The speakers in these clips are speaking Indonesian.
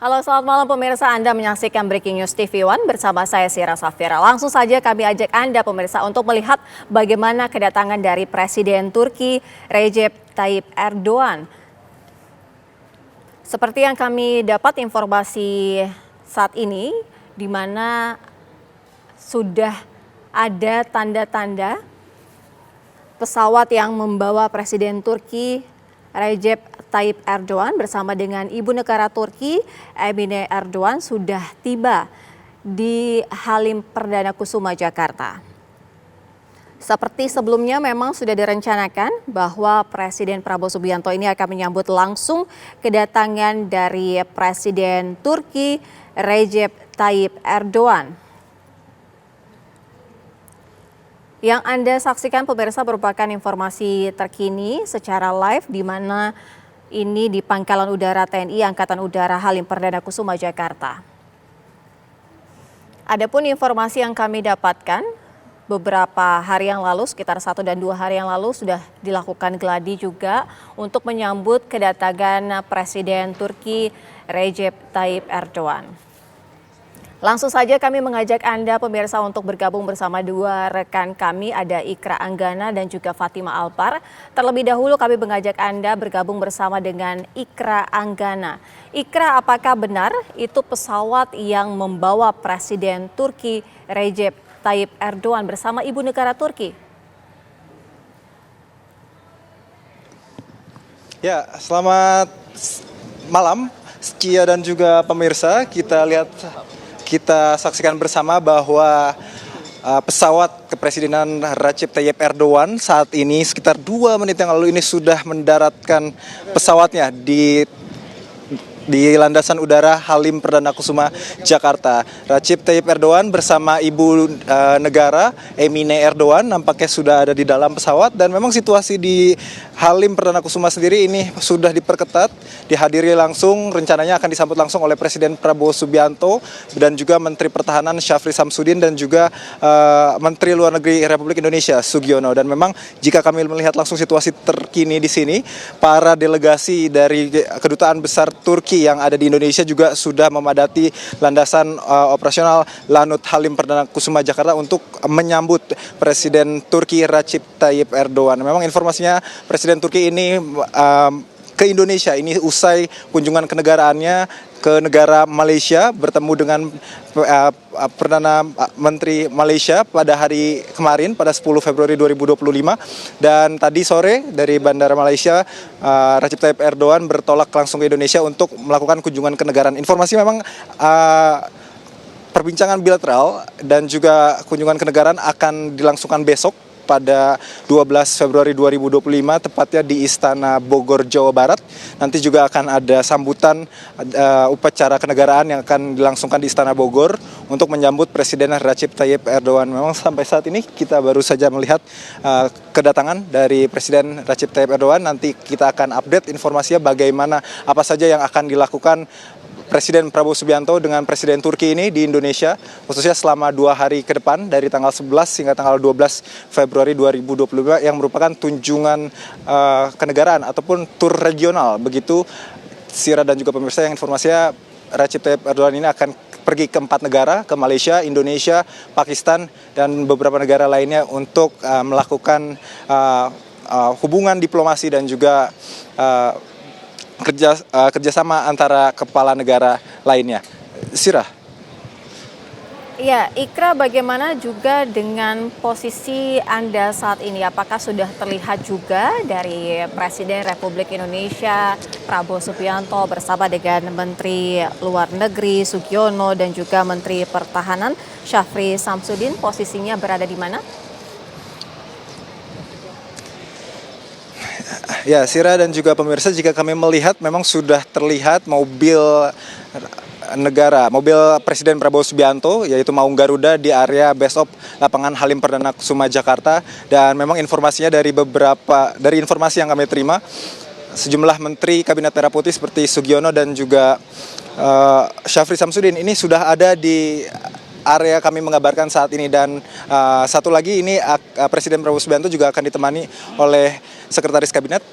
Halo, selamat malam pemirsa. Anda menyaksikan Breaking News TV One bersama saya Sira Safira. Langsung saja kami ajak Anda pemirsa untuk melihat bagaimana kedatangan dari Presiden Turki Recep Tayyip Erdogan. Seperti yang kami dapat informasi saat ini, di mana sudah ada tanda-tanda pesawat yang membawa Presiden Turki Recep Tayyip Erdogan bersama dengan Ibu Negara Turki Emine Erdogan sudah tiba di Halim Perdana Kusuma Jakarta. Seperti sebelumnya memang sudah direncanakan bahwa Presiden Prabowo Subianto ini akan menyambut langsung kedatangan dari Presiden Turki Recep Tayyip Erdogan. Yang Anda saksikan pemirsa merupakan informasi terkini secara live di mana ini di Pangkalan Udara TNI Angkatan Udara Halim Perdana Kusuma Jakarta. Adapun informasi yang kami dapatkan beberapa hari yang lalu, sekitar 1 dan 2 hari yang lalu sudah dilakukan gladi juga untuk menyambut kedatangan Presiden Turki Recep Tayyip Erdogan. Langsung saja kami mengajak Anda pemirsa untuk bergabung bersama dua rekan kami, ada Ikra Anggana dan juga Fatima Alpar. Terlebih dahulu kami mengajak Anda bergabung bersama dengan Ikra Anggana. Ikra, apakah benar itu pesawat yang membawa Presiden Turki Recep Tayyip Erdogan bersama Ibu Negara Turki? Ya, selamat malam Cia dan juga pemirsa. Kita saksikan bersama bahwa pesawat kepresidenan Recep Tayyip Erdogan saat ini sekitar 2 menit yang lalu ini sudah mendaratkan pesawatnya di landasan udara Halim Perdana Kusuma Jakarta. Recep Tayyip Erdogan bersama Ibu Negara Emine Erdogan nampaknya sudah ada di dalam pesawat, dan memang situasi di Halim Perdana Kusuma sendiri ini sudah diperketat, dihadiri langsung, rencananya akan disambut langsung oleh Presiden Prabowo Subianto dan juga Menteri Pertahanan Syafri Samsudin dan juga Menteri Luar Negeri Republik Indonesia Sugiono. Dan memang jika kami melihat langsung situasi terkini di sini, para delegasi dari Kedutaan Besar Turki yang ada di Indonesia juga sudah memadati landasan operasional Lanut Halim Perdana Kusuma Jakarta untuk menyambut Presiden Turki Recep Tayyip Erdogan. Memang informasinya Presiden Turki ini ke Indonesia ini usai kunjungan kenegaraannya ke negara Malaysia, bertemu dengan Perdana Menteri Malaysia pada hari kemarin pada 10 Februari 2025, dan tadi sore dari Bandara Malaysia Recep Tayyip Erdogan bertolak langsung ke Indonesia untuk melakukan kunjungan kenegaraan. Informasi memang perbincangan bilateral dan juga kunjungan kenegaraan akan dilangsungkan besok pada 12 Februari 2025 tepatnya di Istana Bogor, Jawa Barat. Nanti juga akan ada sambutan upacara kenegaraan yang akan dilangsungkan di Istana Bogor untuk menyambut Presiden Recep Tayyip Erdogan. Memang sampai saat ini kita baru saja melihat kedatangan dari Presiden Recep Tayyip Erdogan. Nanti kita akan update informasinya bagaimana apa saja yang akan dilakukan Presiden Prabowo Subianto dengan Presiden Turki ini di Indonesia, khususnya selama 2 hari ke depan dari tanggal 11 hingga tanggal 12 Februari 2025 yang merupakan kunjungan kenegaraan ataupun tur regional. Begitu Sira dan juga pemirsa, yang informasinya Recep Tayyip Erdogan ini akan pergi ke 4 negara, ke Malaysia, Indonesia, Pakistan, dan beberapa negara lainnya untuk melakukan hubungan diplomasi dan juga kerjasama antara kepala negara lainnya. Sirah. Ya, Ikra, bagaimana juga dengan posisi Anda saat ini? Apakah sudah terlihat juga dari Presiden Republik Indonesia Prabowo Subianto bersama dengan Menteri Luar Negeri Sugiono dan juga Menteri Pertahanan Syafri Samsudin, posisinya berada di mana? Ya, Sira dan juga pemirsa, jika kami melihat memang sudah terlihat mobil Presiden Prabowo Subianto yaitu Maung Garuda di area base of lapangan Halim Perdana Kusuma Jakarta. Dan memang informasinya dari informasi yang kami terima, sejumlah menteri Kabinet Merah Putih seperti Sugiono dan juga Syafri Samsudin ini sudah ada di area kami mengabarkan saat ini. Dan satu lagi ini Presiden Prabowo Subianto juga akan ditemani oleh Sekretaris Kabinet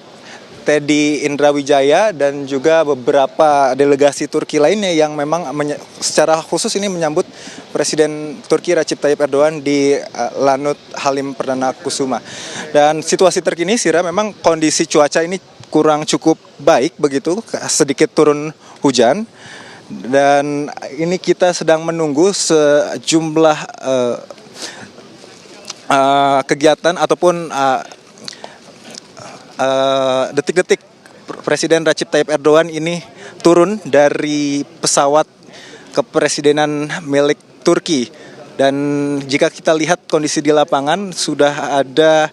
Teddy Indrawijaya dan juga beberapa delegasi Turki lainnya yang memang secara khusus ini menyambut Presiden Turki Recep Tayyip Erdogan di Lanut Halim Perdana Kusuma. Dan situasi terkini Sira, memang kondisi cuaca ini kurang cukup baik begitu, sedikit turun hujan. Dan ini kita sedang menunggu sejumlah kegiatan ataupun detik-detik Presiden Recep Tayyip Erdogan ini turun dari pesawat kepresidenan milik Turki. Dan jika kita lihat kondisi di lapangan, sudah ada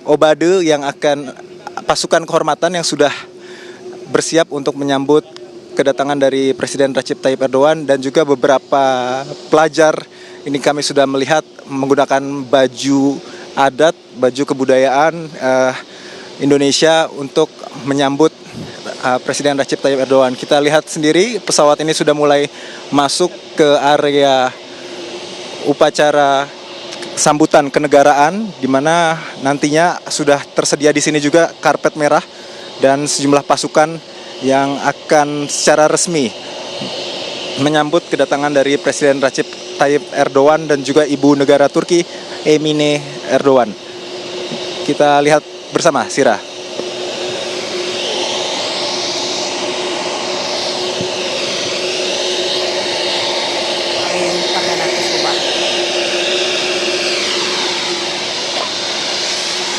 obade yang akan pasukan kehormatan yang sudah bersiap untuk menyambut kedatangan dari Presiden Recep Tayyip Erdogan, dan juga beberapa pelajar ini kami sudah melihat menggunakan baju adat, baju kebudayaan Indonesia untuk menyambut Presiden Recep Tayyip Erdogan. Kita lihat sendiri pesawat ini sudah mulai masuk ke area upacara sambutan kenegaraan, di mana nantinya sudah tersedia di sini juga karpet merah dan sejumlah pasukan yang akan secara resmi menyambut kedatangan dari Presiden Recep Tayyip Erdogan dan juga Ibu Negara Turki Emine Erdogan. Kita lihat bersama, Sira.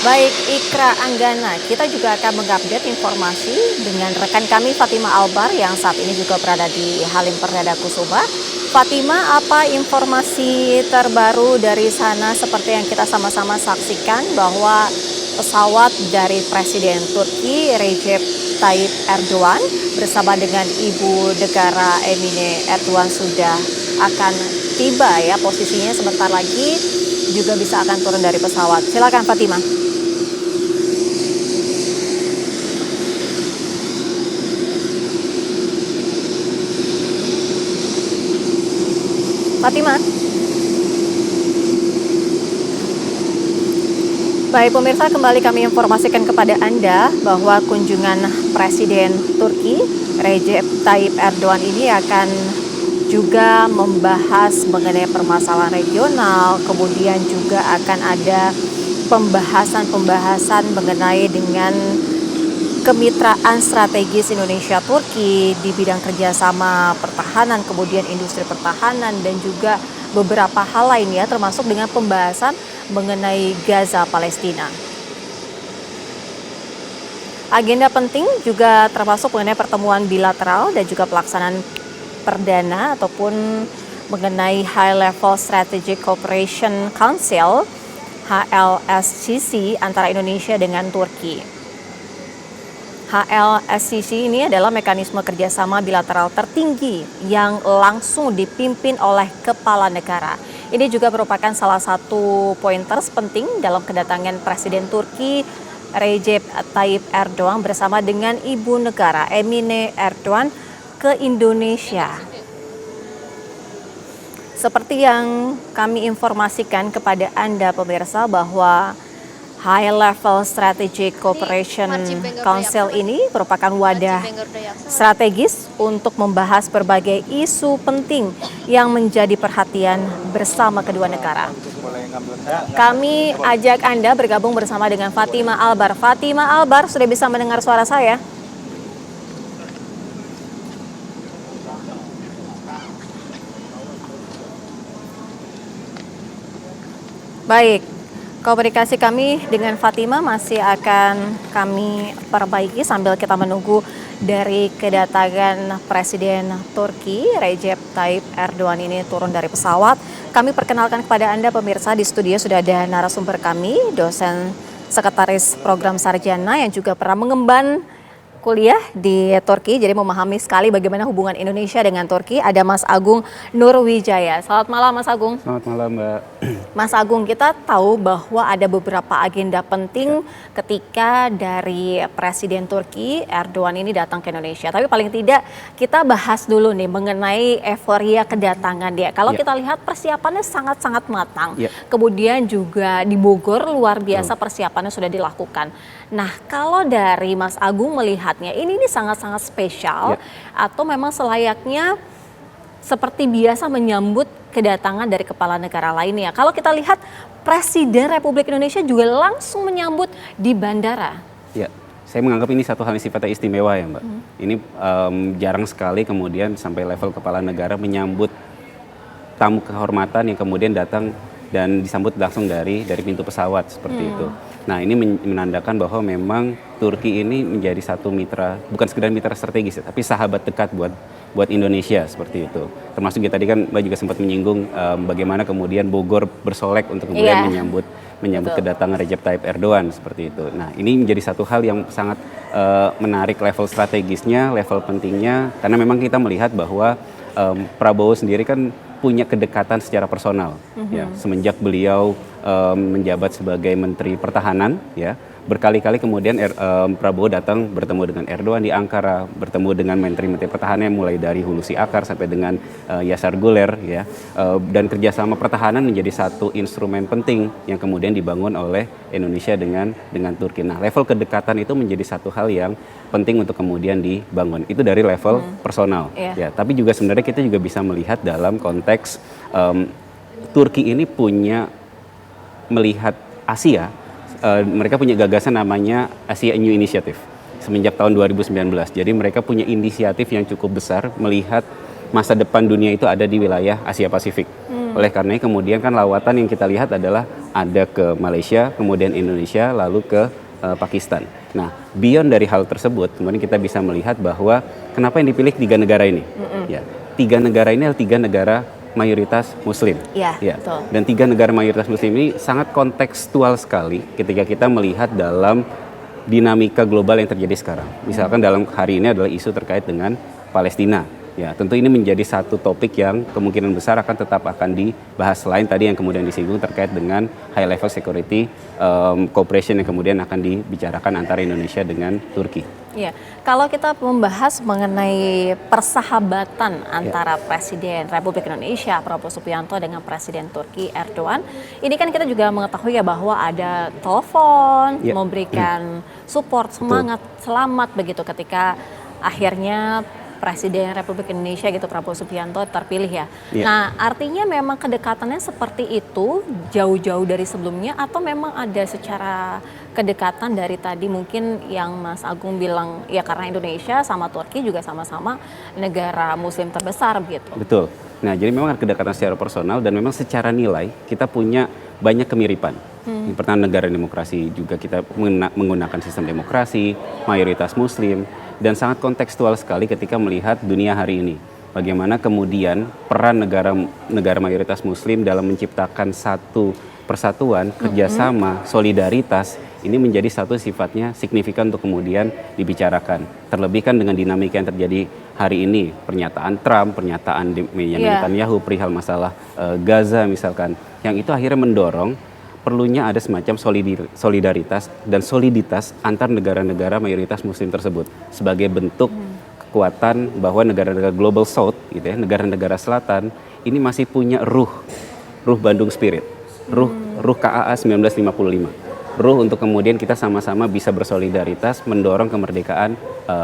Baik, Ikra Anggana, kita juga akan mengupdate informasi dengan rekan kami Fatima Albar yang saat ini juga berada di Halim Perdana Kusuma. Fatima, apa informasi terbaru dari sana? Seperti yang kita sama-sama saksikan bahwa pesawat dari Presiden Turki Recep Tayyip Erdogan bersama dengan Ibu Negara Emine Erdogan sudah akan tiba ya, posisinya sebentar lagi juga bisa akan turun dari pesawat. Silakan Fatima. Fatima. Baik pemirsa, kembali kami informasikan kepada Anda bahwa kunjungan Presiden Turki Recep Tayyip Erdogan ini akan juga membahas mengenai permasalahan regional, kemudian juga akan ada pembahasan mengenai dengan kemitraan strategis Indonesia-Turki di bidang kerjasama pertahanan, kemudian industri pertahanan, dan juga beberapa hal lainnya termasuk dengan pembahasan mengenai Gaza Palestina. Agenda penting juga termasuk mengenai pertemuan bilateral dan juga pelaksanaan perdana ataupun mengenai High Level Strategic Cooperation Council HLSCC antara Indonesia dengan Turki. HLSCC ini adalah mekanisme kerjasama bilateral tertinggi yang langsung dipimpin oleh kepala negara. Ini juga merupakan salah satu pointers penting dalam kedatangan Presiden Turki Recep Tayyip Erdogan bersama dengan Ibu Negara Emine Erdogan ke Indonesia. Seperti yang kami informasikan kepada Anda pemirsa bahwa High Level Strategic Cooperation Council ini merupakan wadah strategis untuk membahas berbagai isu penting yang menjadi perhatian bersama kedua negara. Kami ajak Anda bergabung bersama dengan Fatima Albar. Fatima Albar, sudah bisa mendengar suara saya? Baik. Komunikasi kami dengan Fatima masih akan kami perbaiki sambil kita menunggu dari kedatangan Presiden Turki Recep Tayyip Erdogan ini turun dari pesawat. Kami perkenalkan kepada Anda pemirsa, di studio sudah ada narasumber kami, dosen sekretaris program sarjana yang juga pernah mengemban kuliah di Turki, jadi memahami sekali bagaimana hubungan Indonesia dengan Turki. Ada Mas Agung Nurwijaya. Selamat malam Mas Agung. Selamat malam Mbak. Mas Agung, kita tahu bahwa ada beberapa agenda penting ketika dari Presiden Turki Erdogan ini datang ke Indonesia. Tapi paling tidak kita bahas dulu nih mengenai euforia kedatangan dia. Kalau kita lihat persiapannya sangat-sangat matang. Kemudian juga di Bogor luar biasa persiapannya sudah dilakukan. Nah, kalau dari Mas Agung melihatnya, ini sangat-sangat spesial atau memang selayaknya seperti biasa menyambut kedatangan dari kepala negara lainnya. Kalau kita lihat Presiden Republik Indonesia juga langsung menyambut di bandara. Ya, saya menganggap ini satu hal yang sifatnya istimewa ya Mbak. Ini jarang sekali kemudian sampai level kepala negara menyambut tamu kehormatan yang kemudian datang dan disambut langsung dari pintu pesawat seperti itu. Nah, ini menandakan bahwa memang Turki ini menjadi satu mitra, bukan sekedar mitra strategis, tapi sahabat dekat buat Indonesia seperti itu. Termasuk ya tadi kan Mbak juga sempat menyinggung bagaimana kemudian Bogor bersolek untuk kemudian menyambut kedatangan Recep Tayyip Erdogan seperti itu. Nah, ini menjadi satu hal yang sangat menarik level strategisnya, level pentingnya, karena memang kita melihat bahwa Prabowo sendiri kan punya kedekatan secara personal, ya semenjak beliau menjabat sebagai Menteri Pertahanan, ya berkali-kali kemudian Prabowo datang bertemu dengan Erdogan di Ankara, bertemu dengan Menteri Pertahanan mulai dari Hulusi Akar sampai dengan Yasar Guler, ya dan kerjasama pertahanan menjadi satu instrumen penting yang kemudian dibangun oleh Indonesia dengan Turki. Nah, level kedekatan itu menjadi satu hal yang penting untuk kemudian dibangun. Itu dari level personal, ya. Tapi juga sebenarnya kita juga bisa melihat dalam konteks Turki ini punya melihat Asia. Mereka punya gagasan namanya Asia New Initiative semenjak tahun 2019. Jadi mereka punya inisiatif yang cukup besar melihat masa depan dunia itu ada di wilayah Asia Pasifik. Oleh karena kemudian kan lawatan yang kita lihat adalah ada ke Malaysia, kemudian Indonesia, lalu ke Pakistan. Nah, beyond dari hal tersebut, kemudian kita bisa melihat bahwa kenapa yang dipilih 3 negara ini. Ya, 3 negara ini adalah 3 negara mayoritas Muslim. Ya. Dan 3 negara mayoritas Muslim ini sangat kontekstual sekali ketika kita melihat dalam dinamika global yang terjadi sekarang. Misalkan dalam hari ini adalah isu terkait dengan Palestina. Ya, tentu ini menjadi satu topik yang kemungkinan besar akan dibahas selain tadi yang kemudian disinggung terkait dengan high level security cooperation yang kemudian akan dibicarakan antara Indonesia dengan Turki. Ya, kalau kita membahas mengenai persahabatan antara Presiden Republik Indonesia Prabowo Subianto dengan Presiden Turki Erdogan, ini kan kita juga mengetahui ya bahwa ada telepon memberikan support, semangat, selamat begitu ketika akhirnya Presiden Republik Indonesia gitu Prabowo Subianto terpilih ya. Nah, artinya memang kedekatannya seperti itu jauh-jauh dari sebelumnya atau memang ada secara kedekatan dari tadi mungkin yang Mas Agung bilang ya karena Indonesia sama Turki juga sama-sama negara Muslim terbesar gitu. Betul. Nah, jadi memang ada kedekatan secara personal dan memang secara nilai kita punya banyak kemiripan. Yang pertama negara demokrasi juga kita menggunakan sistem demokrasi, mayoritas Muslim, dan sangat kontekstual sekali ketika melihat dunia hari ini. Bagaimana kemudian peran negara mayoritas Muslim dalam menciptakan satu persatuan, kerjasama, solidaritas, ini menjadi satu sifatnya signifikan untuk kemudian dibicarakan. Terlebih kan dengan dinamika yang terjadi hari ini, pernyataan Trump, pernyataan Netanyahu perihal masalah Gaza misalkan, yang itu akhirnya mendorong perlunya ada semacam solidaritas dan soliditas antar negara-negara mayoritas Muslim tersebut sebagai bentuk kekuatan bahwa negara-negara Global South, gitu ya, negara-negara Selatan ini masih punya ruh Bandung Spirit, ruh KAA 1955, ruh untuk kemudian kita sama-sama bisa bersolidaritas mendorong kemerdekaan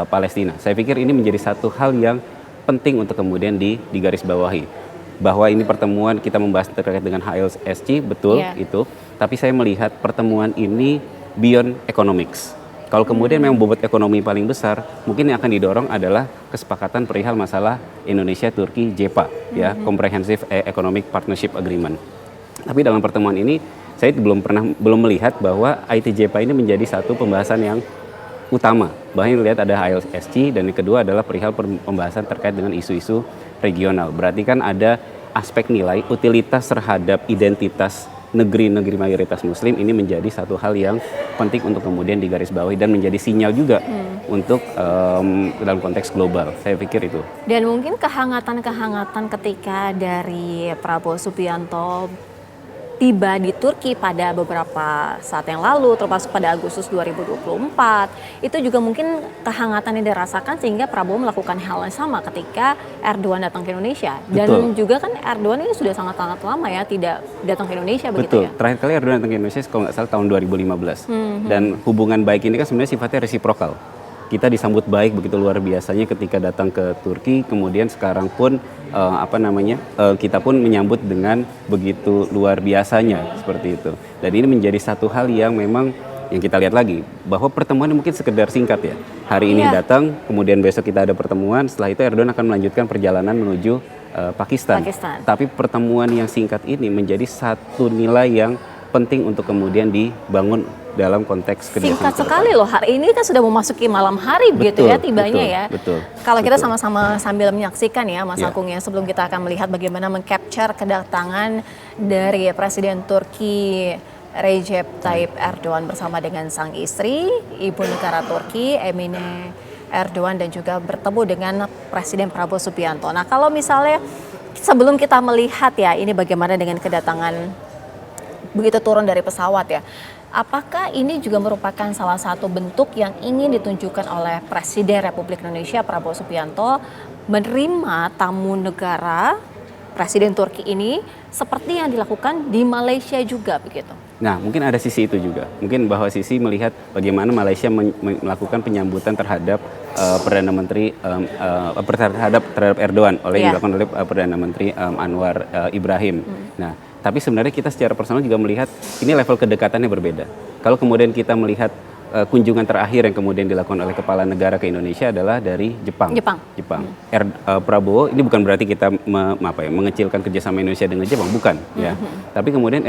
Palestina. Saya pikir ini menjadi satu hal yang penting untuk kemudian digarisbawahi. Bahwa ini pertemuan kita membahas terkait dengan HLSC, betul itu. Tapi saya melihat pertemuan ini beyond economics. Kalau kemudian memang bobot ekonomi paling besar, mungkin yang akan didorong adalah kesepakatan perihal masalah Indonesia-Turki JEPA, ya, Comprehensive Economic Partnership Agreement. Tapi dalam pertemuan ini saya belum melihat bahwa ITJPA ini menjadi satu pembahasan yang utama. Bahkan yang lihat ada HLSC dan yang kedua adalah perihal pembahasan terkait dengan isu-isu regional. Berarti kan ada aspek nilai, utilitas terhadap identitas negeri-negeri mayoritas Muslim ini menjadi satu hal yang penting untuk kemudian digarisbawahi dan menjadi sinyal juga untuk dalam konteks global. Saya pikir itu. Dan mungkin kehangatan-kehangatan ketika dari Prabowo Subianto tiba di Turki pada beberapa saat yang lalu, termasuk pada Agustus 2024, itu juga mungkin kehangatan yang dirasakan sehingga Prabowo melakukan hal yang sama ketika Erdogan datang ke Indonesia. Dan Betul. juga kan Erdogan ini sudah sangat-sangat lama ya tidak datang ke Indonesia begitu Betul. ya. Terakhir kali Erdogan datang ke Indonesia kalau nggak salah tahun 2015. Dan hubungan baik ini kan sebenarnya sifatnya resiprokal. Kita disambut baik begitu luar biasanya ketika datang ke Turki, kemudian sekarang pun kita pun menyambut dengan begitu luar biasanya seperti itu. Dan ini menjadi satu hal yang memang yang kita lihat lagi bahwa pertemuan mungkin sekedar singkat ya. Hari ini datang, kemudian besok kita ada pertemuan, setelah itu Erdogan akan melanjutkan perjalanan menuju Pakistan. Tapi pertemuan yang singkat ini menjadi satu nilai yang penting untuk kemudian dibangun dalam konteks kerjasama. Singkat sekali loh, hari ini kan sudah memasuki malam hari begitu ya tibanya ya. Betul. Kalau kita sama-sama sambil menyaksikan ya Mas Ya. Agung ya, sebelum kita akan melihat bagaimana mengcapture kedatangan dari Presiden Turki Recep Tayyip Erdogan bersama dengan sang istri, Ibu Negara Turki Emine Erdogan, dan juga bertemu dengan Presiden Prabowo Subianto. Nah kalau misalnya sebelum kita melihat ya ini bagaimana dengan kedatangan begitu turun dari pesawat ya, apakah ini juga merupakan salah satu bentuk yang ingin ditunjukkan oleh Presiden Republik Indonesia Prabowo Subianto menerima tamu negara Presiden Turki ini seperti yang dilakukan di Malaysia juga begitu? Nah, mungkin ada sisi itu juga. Mungkin bahwa sisi melihat bagaimana Malaysia melakukan penyambutan terhadap Perdana Menteri terhadap Erdogan dilakukan oleh Perdana Menteri Anwar Ibrahim. Nah, tapi sebenarnya kita secara personal juga melihat ini level kedekatannya berbeda. Kalau kemudian kita melihat kunjungan terakhir yang kemudian dilakukan oleh kepala negara ke Indonesia adalah dari Jepang. Prabowo ini bukan berarti kita mengecilkan kerjasama Indonesia dengan Jepang, bukan ya. Tapi kemudian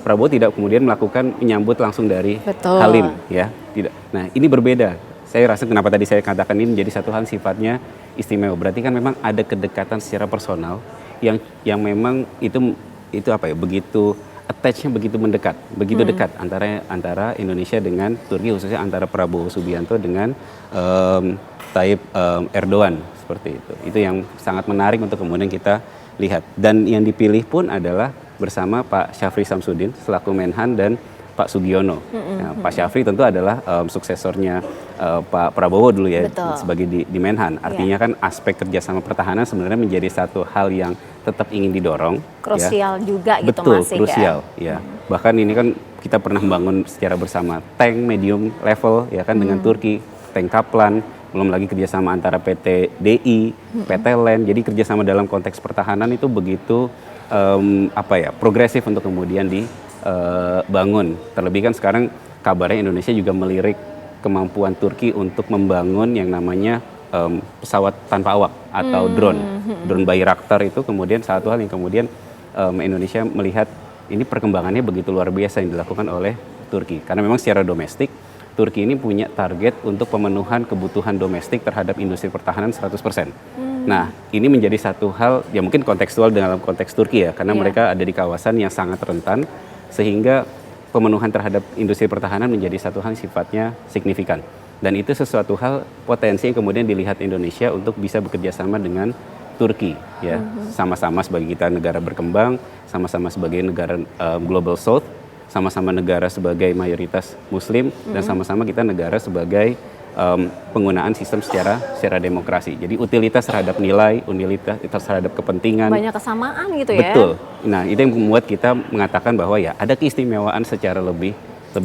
Prabowo tidak kemudian melakukan menyambut langsung dari Halim ya, tidak. Nah ini berbeda. Saya rasa kenapa tadi saya katakan ini menjadi satu hal sifatnya istimewa. Berarti kan memang ada kedekatan secara personal yang memang itu begitu attach-nya begitu dekat antara Indonesia dengan Turki, khususnya antara Prabowo Subianto dengan Tayyip Erdogan seperti itu. Itu yang sangat menarik untuk kemudian kita lihat. Dan yang dipilih pun adalah bersama Pak Syafri Samsudin selaku Menhan dan Pak Sugiono. Nah, Pak Syafri tentu adalah suksesornya Pak Prabowo dulu ya sebagai di Menhan. Artinya kan aspek kerjasama pertahanan sebenarnya menjadi satu hal yang tetap ingin didorong. Krusial juga gitu Betul, Mas. krusial ya. Bahkan ini kan kita pernah membangun secara bersama tank medium level ya kan dengan Turki, tank Kaplan, belum lagi kerjasama antara PT DI, PT LEN. Jadi kerjasama dalam konteks pertahanan itu begitu progresif untuk kemudian dibangun. Terlebih kan sekarang kabarnya Indonesia juga melirik kemampuan Turki untuk membangun yang namanya pesawat tanpa awak atau drone Bayraktar. Itu kemudian satu hal yang kemudian Indonesia melihat ini perkembangannya begitu luar biasa yang dilakukan oleh Turki, karena memang secara domestik Turki ini punya target untuk pemenuhan kebutuhan domestik terhadap industri pertahanan 100%. Nah ini menjadi satu hal yang mungkin kontekstual dalam konteks Turki ya, karena mereka ada di kawasan yang sangat rentan sehingga pemenuhan terhadap industri pertahanan menjadi satu hal yang sifatnya signifikan. Dan itu sesuatu hal potensi yang kemudian dilihat Indonesia untuk bisa bekerja sama dengan Turki ya, sama-sama sebagai kita negara berkembang, sama-sama sebagai negara global south, sama-sama negara sebagai mayoritas muslim, dan sama-sama kita negara sebagai penggunaan sistem secara demokrasi. Jadi utilitas terhadap nilai, utilitas terhadap kepentingan. Banyak kesamaan gitu ya. Betul. Nah itu yang membuat kita mengatakan bahwa ya ada keistimewaan secara lebih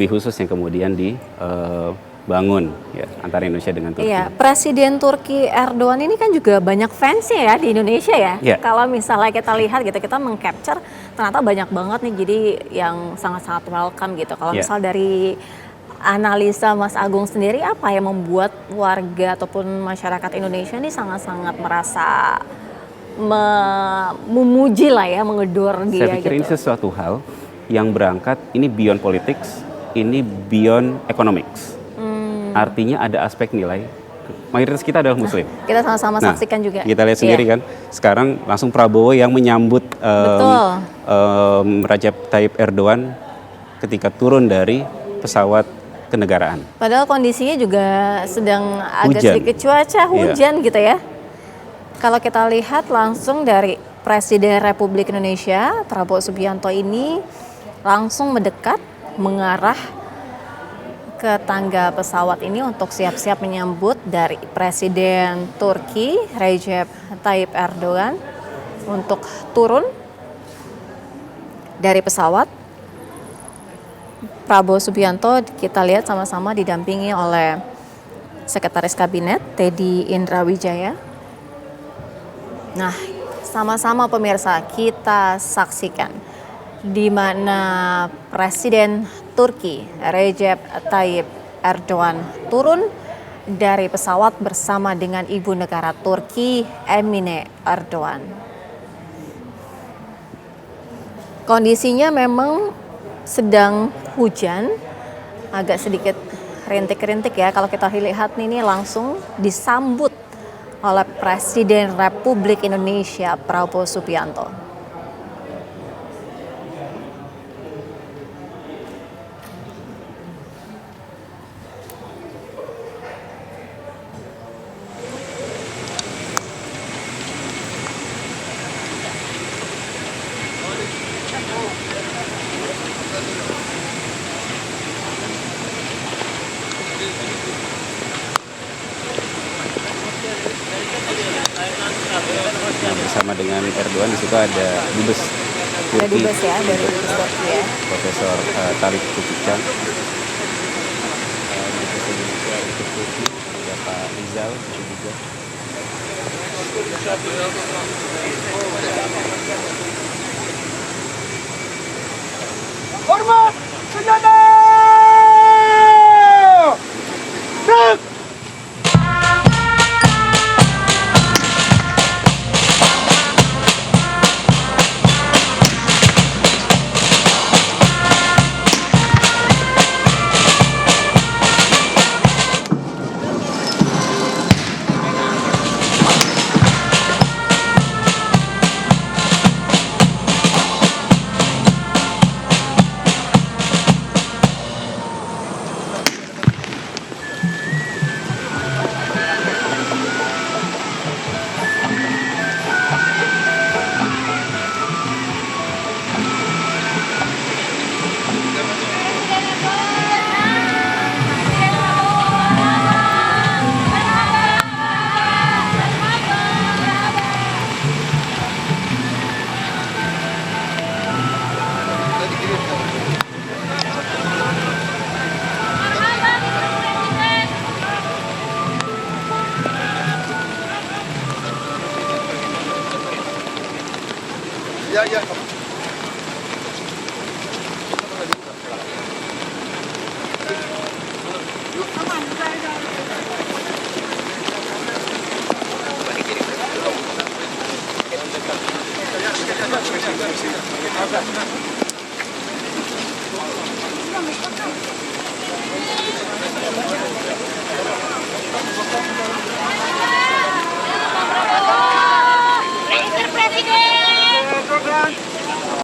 khusus yang kemudian dibangun ya antara Indonesia dengan Turki. Iya, Presiden Turki Erdogan ini kan juga banyak fansnya ya di Indonesia ya. Kalau misalnya kita lihat gitu, kita mengcapture ternyata banyak banget nih, jadi yang sangat-sangat welcome gitu. Kalau misal dari analisa Mas Agung sendiri, apa yang membuat warga ataupun masyarakat Indonesia ini sangat-sangat merasa memuji lah ya, mengedor dia. Saya pikir ini sesuatu hal yang berangkat, ini beyond politics, ini beyond economics. Artinya ada aspek nilai. Mayoritas kita adalah muslim. Kita sama-sama saksikan juga. Kita lihat sendiri kan, sekarang langsung Prabowo yang menyambut Recep Tayyip Erdogan ketika turun dari pesawat kenegaraan. Padahal kondisinya juga sedang agak sedikit cuaca hujan gitu ya. Kalau kita lihat langsung dari Presiden Republik Indonesia Prabowo Subianto ini langsung mendekat mengarah ke tangga pesawat ini untuk siap-siap menyambut dari Presiden Turki Recep Tayyip Erdogan untuk turun dari pesawat. Prabowo Subianto kita lihat sama-sama didampingi oleh Sekretaris Kabinet Teddy Indrawijaya. Nah, sama-sama pemirsa kita saksikan di mana Presiden Turki Recep Tayyip Erdogan turun dari pesawat bersama dengan ibu negara Turki Emine Erdogan. Kondisinya memang sedang hujan, agak sedikit rintik-rintik ya. Kalau kita lihat ini langsung disambut oleh Presiden Republik Indonesia Prabowo Subianto. Nah, bersama dengan Erdogan di situ ada dubes Ada Turki, dubes ya dari dubes Turki ya. Profesor Talip Çuçukcan. Dubes Indonesia untuk Turki ada Pak Rizal itu juga. Hormat senjata! Gerak! Ya. Presiden!